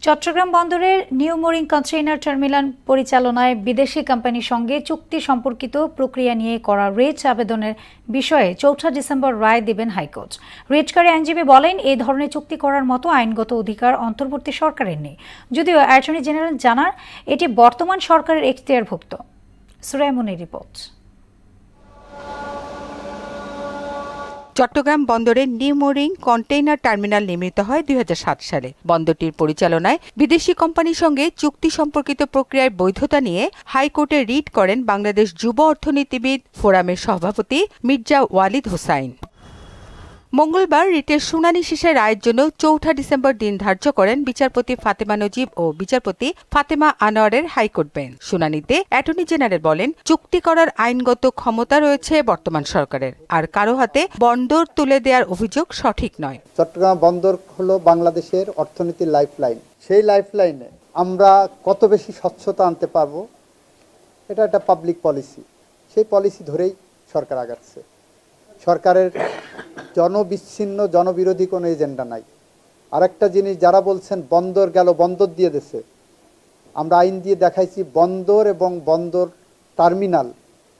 চট্টগ্রাম বন্দরের new mooring container terminal পরিচালনায় বিদেশি কোম্পানির সঙ্গে চুক্তি সম্পর্কিত প্রক্রিয়া নিয়ে করা রিট আবেদনের বিষয়ে ৪ ডিসেম্বর রায় দেবেন হাইকোর্ট। রিটকারী আইনজীবী বলেন, এই ধরনের চুক্তি করার মতো আইনগত অধিকার অন্তর্বর্তী সরকারের নেই, যদিও অ্যাটর্নি জেনারেল জানান এটি বর্তমান সরকারের এখতিয়ারভুক্ত। সুরাইমুনের রিপোর্ট। চট্টগ্রাম বন্দরে নিউ মোরিং কন্টেইনার টার্মিনাল নির্মিত হয় ২০০৭ সালে। বন্দরটির পরিচালনায় বিদেশি কোম্পানির সঙ্গে চুক্তি সম্পর্কিত প্রক্রিয়ার বৈধতা নিয়ে হাইকোর্টে রিট করেন বাংলাদেশ যুব অর্থনীতিবিদ ফোরামের সভাপতি মির্জা ওয়ালিদ হোসাইন। মঙ্গলবার রিটের শুনানি শেষে রায়ের জন্য ৪ ডিসেম্বর দিন ধার্য করেন বিচারপতি ফাতেমা নজিব ও বিচারপতি ফাতেমা আনোয়ারের হাইকোর্ট বেঞ্চ। শুনানিতে অ্যাটর্নি জেনারেল বলেন, চুক্তি করার আইনগত ক্ষমতা রয়েছে বর্তমান সরকারের, আর কারো হাতে বন্দর তুলে দেওয়ার অভিযোগ সঠিক নয়। চট্টগ্রাম বন্দর হলো বাংলাদেশের অর্থনীতির লাইফলাইন। সেই লাইফলাইনে আমরা কত বেশি স্বচ্ছতা আনতে পারবো, এটা একটা পাবলিক পলিসি। সেই পলিসি ধরেই সরকার আগাচ্ছে। সরকারের জনবিচ্ছিন্ন জনবিরোধী কোনো এজেন্ডা নাই। আরেকটা জিনিস, যারা বলছেন বন্দর গেল, বন্দর দিয়ে দেশে, আমরা আইন দিয়ে দেখাইছি বন্দর এবং বন্দর টার্মিনাল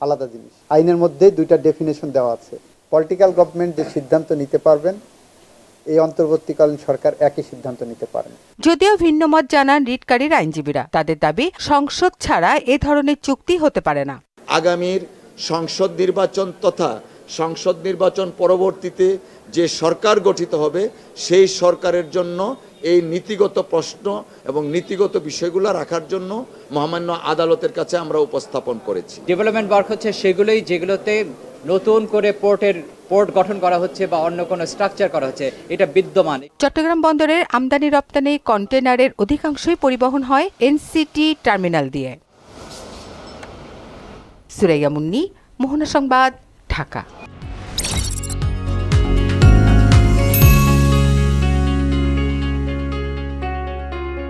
আলাদা জিনিস। আইনের মধ্যে দুইটা ডেফিনেশন দেওয়া আছে। পলিটিক্যাল গভর্নমেন্ট যে সিদ্ধান্ত নিতে পারবেন, এই অন্তর্বর্তীকালীন সরকার একই সিদ্ধান্ত নিতে পারেন। যদিও ভিন্নমত জানান রিটকারীর আইনজীবীরা, তাদের দাবি সংসদ ছাড়া এ ধরনের চুক্তি হতে পারে না। আগামীর সংসদ নির্বাচন তথা সংসদ নির্বাচন পরবর্তীতে যে সরকার গঠিত হবে, সেই সরকারের জন্য এই নীতিগত প্রশ্ন এবং নীতিগত বিষয়গুলো রাখার জন্য মহামান্য আদালতের কাছে আমরা উপস্থাপন করেছি। ডেভেলপমেন্ট ওয়ার্ক হচ্ছে সেগুলোই যেগুলোতে নতুন করে পোর্ট গঠন করা হচ্ছে বা অন্য কোনো স্ট্রাকচার করা হচ্ছে, এটা বিদ্যমান। চট্টগ্রাম বন্দরের আমদানি রপ্তানি কন্টেনারের অধিকাংশই পরিবহন হয় এনসিটি টার্মিনাল দিয়ে। সুরাইয়া মুন্নি, মোহনা সংবাদ, ঢাকা।